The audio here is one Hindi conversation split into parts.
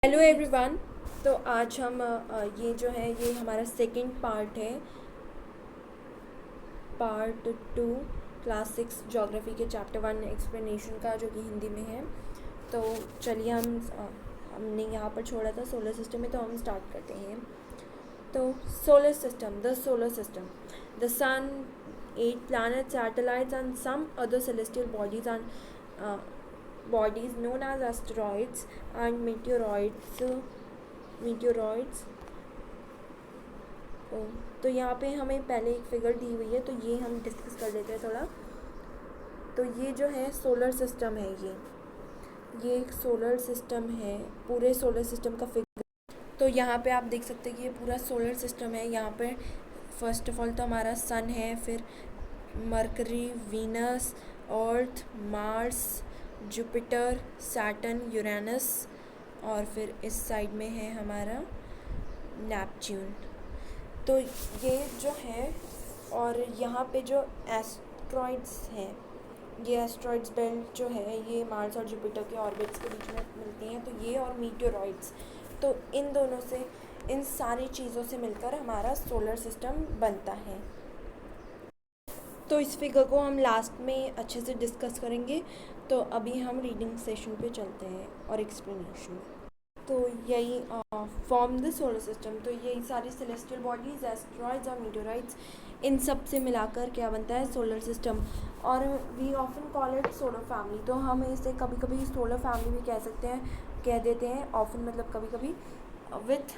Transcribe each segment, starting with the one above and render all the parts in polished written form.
Hello everyone. तो आज हम ये जो है ये हमारा सेकंड पार्ट है, पार्ट 2 क्लास 6 ज्योग्राफी के चैप्टर 1 एक्सप्लेनेशन का, जो कि हिंदी में है। तो चलिए हमने यहाँ पर छोड़ा था सोलर सिस्टम में, तो हम स्टार्ट करते हैं। तो solar system, the sun, 8 planets, satellites and some other celestial bodies known as asteroids and meteoroids। तो यहाँ पे हमें पहले एक फिगर दी हुई है, तो ये हम डिस्कस कर लेते हैं थोड़ा। तो ये जो है सोलर सिस्टम है, ये एक सोलर सिस्टम है, पूरे सोलर सिस्टम का फिगर। तो यहाँ पे आप देख सकते हैं कि ये पूरा सोलर सिस्टम है। यहाँ पे फर्स्ट ऑफ ऑल तो हमारा सन है, फिर mercury, Venus, Earth, Mars, Jupiter, Saturn, Uranus, और फिर इस साइड में है हमारा नेपच्यून। तो ये जो है, और यहाँ पे जो एस्ट्रॉइड्स हैं, ये एस्ट्रॉइड्स बेल्ट जो है ये मार्स और जुपिटर के ऑर्बिट्स के बीच में मिलती हैं। तो ये और मीटेoroids, तो इन दोनों से, इन सारी चीज़ों से मिलकर हमारा सोलर सिस्टम बनता है। तो इस फिगर को हम लास्ट में अच्छे से डिस्कस करेंगे। तो अभी हम रीडिंग सेशन पे चलते हैं और एक्सप्लेनेशन। तो यही फॉर्म द सोलर सिस्टम, तो यही सारी सेलेस्टियल बॉडीज, एस्ट्रॉइड्स और मीटेoroids, इन सब से मिलाकर क्या बनता है, सोलर सिस्टम। और we often call it solar family. तो हम इसे कभी कभी सोलर फैमिली भी कह सकते हैं, कह देते हैं ऑफन, मतलब कभी कभी, with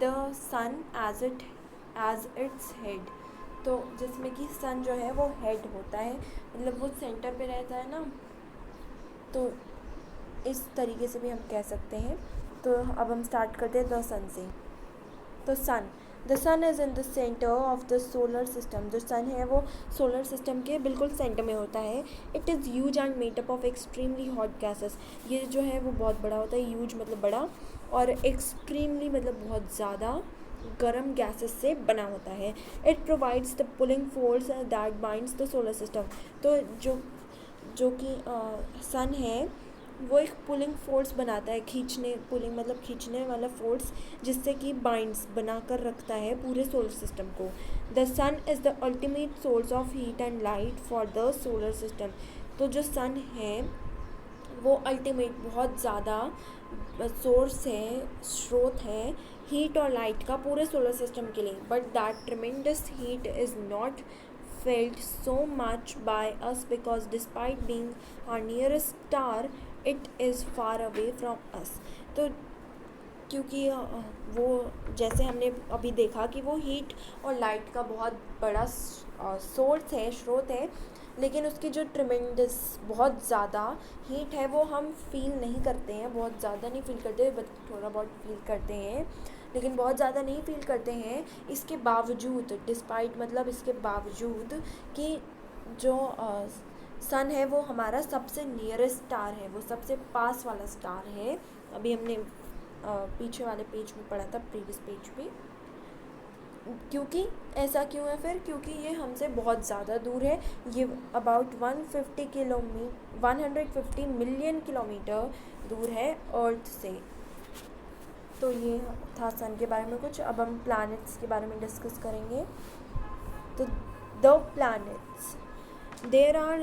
the sun as its head. तो जिसमें कि सन जो है वो हेड होता है, मतलब वो सेंटर पे रहता है ना, तो इस तरीके से भी हम कह सकते हैं। तो अब हम स्टार्ट करते हैं द सन से। तो the sun is in the centre of the solar system. जो सन है वो सोलर सिस्टम के बिल्कुल सेंटर में होता है। It is huge and made up of extremely hot gases. ये जो है वो बहुत बड़ा होता है, ह्यूज मतलब बड़ा, और एक्सट्रीमली मतलब बहुत ज़्यादा गर्म गैसेस से बना होता है। It provides the pulling force that binds the solar system. तो जो कि सन है वो एक पुलिंग फोर्स बनाता है, पुलिंग मतलब खींचने वाला फोर्स, जिससे कि बाइंड्स बना कर रखता है पूरे सोलर सिस्टम को। The sun is the ultimate source of heat and light for the solar system. तो जो सन है वो अल्टीमेट, बहुत ज़्यादा सोर्स है, स्रोत है हीट और लाइट का पूरे सोलर सिस्टम के लिए। But that ट्रेमेंडस heat is not felt so much by us because despite being our nearest star, it is far away from us। तो क्योंकि वो, जैसे हमने अभी देखा कि वो हीट और लाइट का बहुत बड़ा सोर्स है, स्रोत है, लेकिन उसकी जो ट्रिमेंडस, बहुत ज़्यादा हीट है वो हम फील नहीं करते हैं, बहुत ज़्यादा नहीं फील करते, बट थोड़ा बहुत फील करते हैं, लेकिन बहुत ज़्यादा नहीं फील करते हैं। इसके बावजूद, डिस्पाइट मतलब इसके बावजूद कि जो सन है वो हमारा सबसे नियरेस्ट स्टार है, वो सबसे पास वाला स्टार है। अभी हमने पीछे वाले पेज में पढ़ा था, प्रीवियस पेज पे। क्योंकि ऐसा क्यों है फिर, क्योंकि ये हमसे बहुत ज़्यादा दूर है। ये अबाउट 150 मिलियन किलोमीटर दूर है अर्थ से। तो ये था सन के बारे में कुछ। अब हम प्लैनेट्स के बारे में डिस्कस करेंगे। तो the planets, there are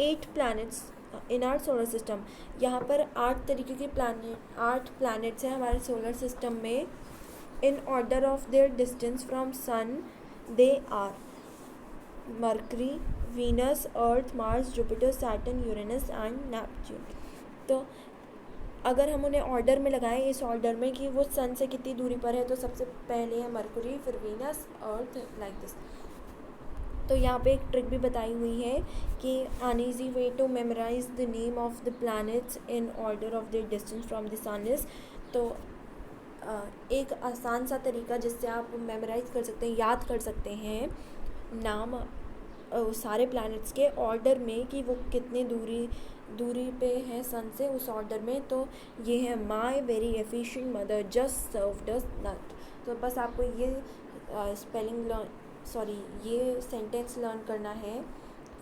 8 planets in our solar system. यहाँ पर 8 तरीके के 8 प्लैनेट्स हैं हमारे सोलर सिस्टम में। In order of their distance from sun they are Mercury, Venus, Earth, Mars, Jupiter, Saturn, Uranus and Neptune. तो अगर हम उन्हें ऑर्डर में लगाएं, इस ऑर्डर में कि वो सन से कितनी दूरी पर है, तो सबसे पहले है मरकरी, फिर वीनस, अर्थ, लाइक दिस। तो यहाँ पे एक ट्रिक भी बताई हुई है कि an easy way to memorise the name of the planets in order of their distance from the sun is. तो एक आसान सा तरीका जिससे आप मेमोराइज कर सकते हैं, याद कर सकते हैं नाम सारे प्लैनेट्स के ऑर्डर में, कि वो कितने दूरी पे हैं सन से, उस ऑर्डर में। तो ये है my very efficient mother just served us nut. तो बस आपको ये ये सेंटेंस लर्न करना है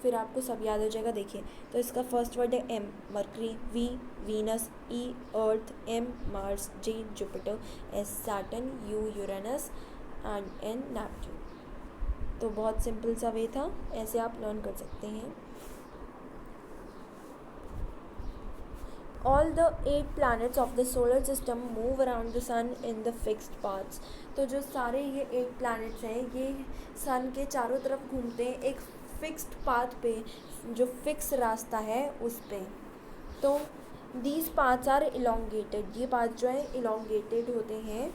फिर आपको सब याद हो जाएगा। देखिए, तो इसका फर्स्ट वर्ड है M, Mercury, V Venus, E Earth, M Mars, J Jupiter, S Saturn, U Uranus and N Neptune. तो बहुत सिंपल सा वे था, ऐसे आप लर्न कर सकते हैं। All the 8 planets of the solar system move around the sun in the fixed paths। तो जो सारे ये 8 planets हैं ये सन के चारों तरफ घूमते हैं एक फिक्स्ड पाथ पे, जो फिक्स रास्ता है उस पे। तो these paths are elongated, ये पाथ जो है elongated होते हैं।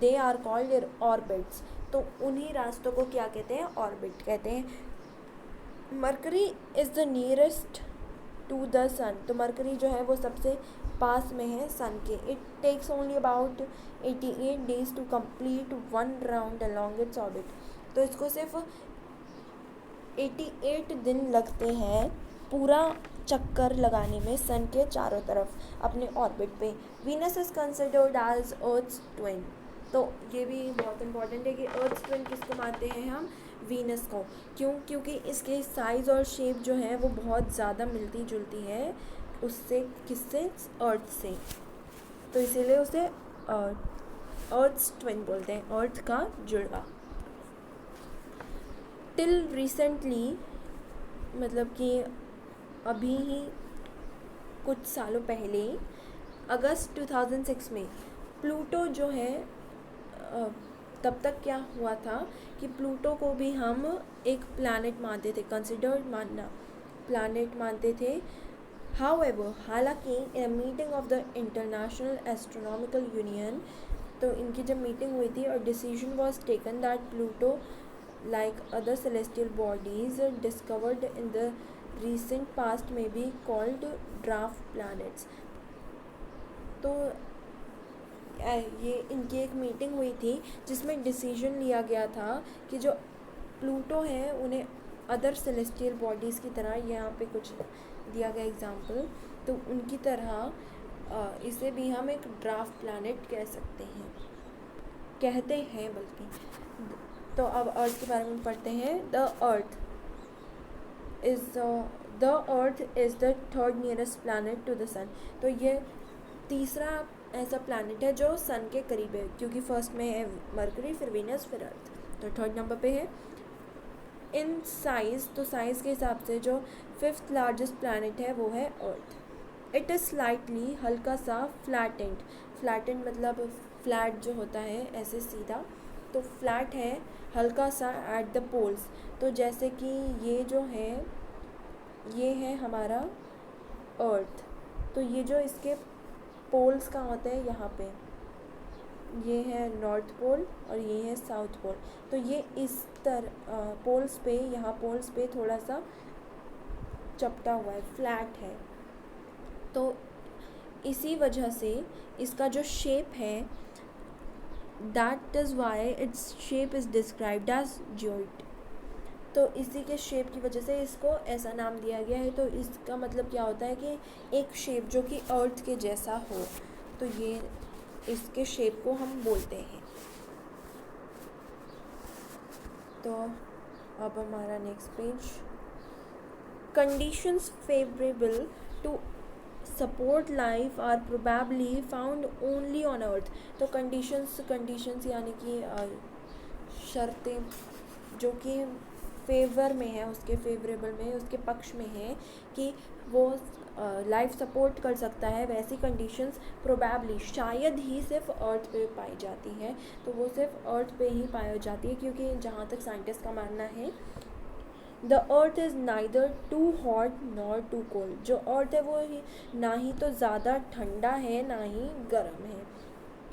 they are called orbits। तो उन्हीं रास्तों को क्या कहते हैं? ऑर्बिट कहते हैं। Mercury is the nearest to the sun. तो मरकरी जो है वो सबसे पास में है सन के। It takes only about 88 days to complete 1 round along its orbit. तो इसको सिर्फ 88 दिन लगते हैं पूरा चक्कर लगाने में सन के चारों तरफ अपने ऑर्बिट पे। Venus is considered as Earth's twin. तो ये भी बहुत इंपॉर्टेंट है कि अर्थ्स ट्विन किसको मानते हैं हम? वीनस को। क्यों? क्योंकि इसके साइज़ और शेप जो है वो बहुत ज़्यादा मिलती जुलती है उससे, किससे? अर्थ से। तो इसीलिए उसे अर्थ्स ट्विन बोलते हैं, अर्थ का जुड़वा। टिल रिसेंटली, मतलब कि अभी ही कुछ सालों पहले, अगस्त 2006 में प्लूटो जो है, तब तक क्या हुआ था कि प्लूटो को भी हम एक प्लैनेट मानते थे, कंसिडर्ड मानना, प्लैनेट मानते थे। हाउएवर, हालांकि in a meeting of the International Astronomical Union, तो इनकी जब मीटिंग हुई थी और decision was taken that Pluto like other celestial bodies discovered in the recent past may be called dwarf planets। तो ये इनकी एक मीटिंग हुई थी जिसमें डिसीजन लिया गया था कि जो प्लूटो है उन्हें अदर सेलेस्टियल बॉडीज़ की तरह, यहाँ पे कुछ दिया गया एग्जांपल, तो उनकी तरह इसे भी हम एक ड्वार्फ प्लैनेट कह सकते हैं, कहते हैं बल्कि। तो अब अर्थ के बारे में पढ़ते हैं। The earth is the third nearest planet to the sun. तो ये तीसरा ऐसा प्लैनेट है जो सन के करीब है, क्योंकि फर्स्ट में है मरकरी, फिर वीनस, फिर अर्थ, तो थर्ड नंबर पे है। इन साइज़, तो साइज़ के हिसाब से जो फिफ्थ लार्जेस्ट प्लैनेट है वो है अर्थ। इट इज़ स्लाइटली, हल्का सा, फ्लैटेंड मतलब फ्लैट जो होता है ऐसे सीधा, तो फ्लैट है, हल्का सा एट द पोल्स। तो जैसे कि ये जो है ये है हमारा अर्थ, तो ये जो इसके पोल्स कहाँ होते हैं? यहाँ पे, ये है नॉर्थ पोल और ये है साउथ पोल। तो ये इस तरह पोल्स पे, यहाँ पोल्स पे थोड़ा सा चपटा हुआ है, फ्लैट है। तो इसी वजह से इसका जो शेप है, that is why its shape is described as geoid. तो इसी के शेप की वजह से इसको ऐसा नाम दिया गया है। तो इसका मतलब क्या होता है कि एक शेप जो कि अर्थ के जैसा हो, तो ये इसके शेप को हम बोलते हैं। तो अब हमारा next page, conditions favourable to support life are probably found only on Earth. तो कंडीशंस यानी कि शर्तें जो कि फेवर में है, उसके फेवरेबल में, उसके पक्ष में है कि वो लाइफ सपोर्ट कर सकता है, वैसी कंडीशंस प्रोबेबली, शायद ही सिर्फ अर्थ पे पाई जाती है। तो वो सिर्फ अर्थ पे ही पाई जाती है, क्योंकि जहाँ तक साइंटिस्ट का मानना है, the earth is neither too hot nor too cold. जो अर्थ है वो ना ही तो ज़्यादा ठंडा है ना ही गर्म है।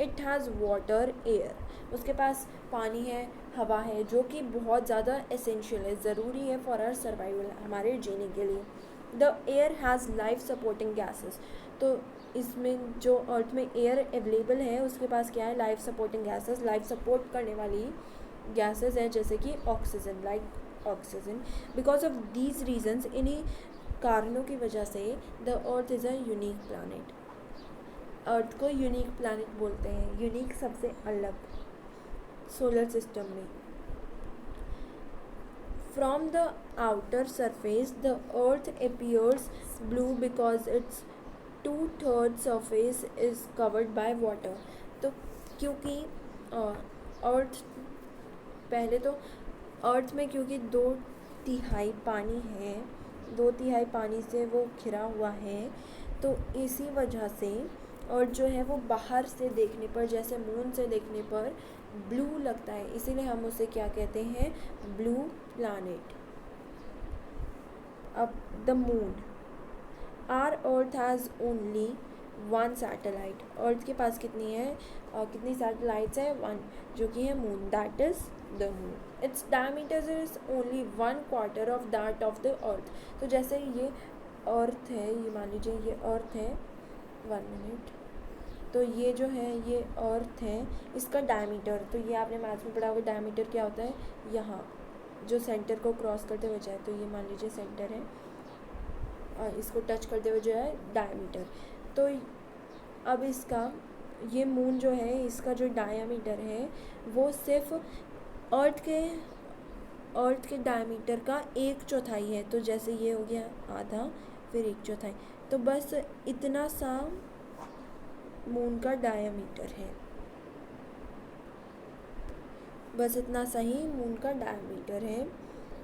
इट हैज़ वाटर, एयर, उसके पास पानी है, हवा है, जो कि बहुत ज़्यादा एसेंशियल है, ज़रूरी है फॉर आवर सर्वाइवल, हमारे जीने के लिए। The air has life supporting gases. तो इसमें जो अर्थ में एयर अवेलेबल है उसके पास क्या है? Life supporting gases, life support करने वाली गैसेस है, जैसे कि oxygen, like oxygen. Because of these reasons, इन्हीं कारणों की वजह से the earth is a unique planet. Earth को यूनिक प्लानट बोलते हैं, यूनिक सबसे अलग सोलर सिस्टम में। From the outer surface, the earth appears blue because its 2/3 surface is covered by water. तो क्योंकि अर्थ पहले तो अर्थ में क्योंकि 2/3 पानी है, 2/3 पानी से वो घिरा हुआ है, तो इसी वजह से अर्थ जो है वो बाहर से देखने पर, जैसे मून से देखने पर ब्लू लगता है, इसीलिए हम उसे क्या कहते हैं, ब्लू प्लैनेट. अब the moon. Our earth has only one satellite. Earth के पास कितनी है, कितनी सैटेलाइट्स हैं, वन, जो कि है moon. That is the moon. Its diameter is only 1/4 of that of the Earth. तो जैसे ये अर्थ है, ये मान लीजिए ये अर्थ है, 1 मिनट, तो ये जो है ये अर्थ है, इसका डायमीटर, तो ये आपने मैथ्स में पढ़ा होगा, डायमीटर क्या होता है, यहाँ जो सेंटर को क्रॉस करते हुए जाए, तो ये मान लीजिए सेंटर है और इसको टच करते हुए जो है डायमीटर. तो अब इसका ये मून जो है, इसका जो डायमीटर है वो सिर्फ अर्थ के डायमीटर का 1/4 है. तो जैसे ये हो गया आधा, फिर 1/4, तो बस इतना सा मून का डायमीटर है, बस इतना सा ही मून का डायमीटर है,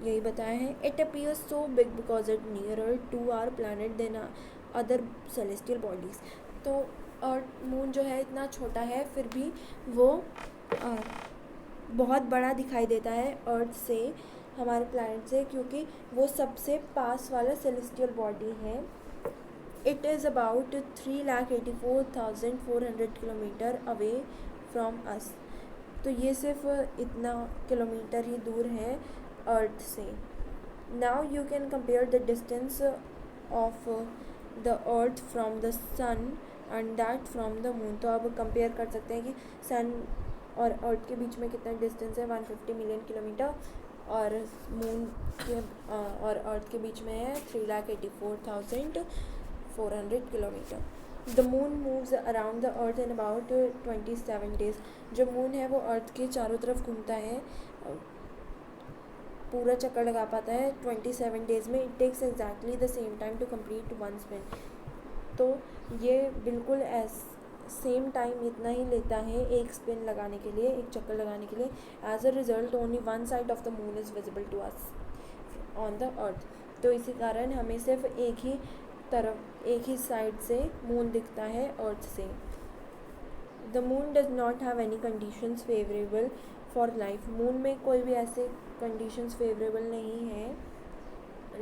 यही बताया है. It appears so big because it nearer to our planet than other celestial bodies. तो अर्थ, मून जो है इतना छोटा है, फिर भी वो बहुत बड़ा दिखाई देता है अर्थ से, हमारे प्लैनेट से, क्योंकि वो सबसे पास वाला सेलेस्टियल बॉडी है. It is about 3,84,400 kilometre away from us. तो ये सिर्फ इतना किलोमीटर ही दूर है अर्थ से. Now you can compare the distance of the Earth from the sun and that from the moon. तो अब कंपेयर कर सकते हैं कि सन और अर्थ के बीच में कितना डिस्टेंस है, 150 मिलियन किलोमीटर, और मून के और अर्थ के बीच में है 3,84,400 kilometre. The moon moves around the earth in about 27 days. जो मून है वो अर्थ के चारों तरफ घूमता है, पूरा चक्कर लगा पाता है 27 डेज़ में. It takes exactly the same time to complete one spin. तो ये बिल्कुल सेम टाइम इतना ही लेता है एक स्पिन लगाने के लिए, एक चक्कर लगाने के लिए. As a result only one side of the moon is visible to us on the Earth. तो इसी कारण हमें सिर्फ एक ही साइड से मून दिखता है अर्थ से. The moon does not have any conditions favourable for life. Moon में कोई भी ऐसे कंडीशंस फेवरेबल नहीं है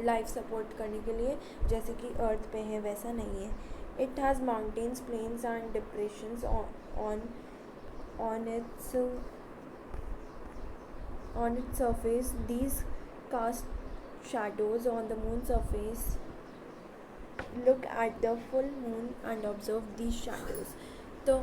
लाइफ सपोर्ट करने के लिए, जैसे कि अर्थ पे है वैसा नहीं है. It has mountains, plains and depressions on its surface. These cast shadows on the moon surface. Look at the full moon and observe these shadows. तो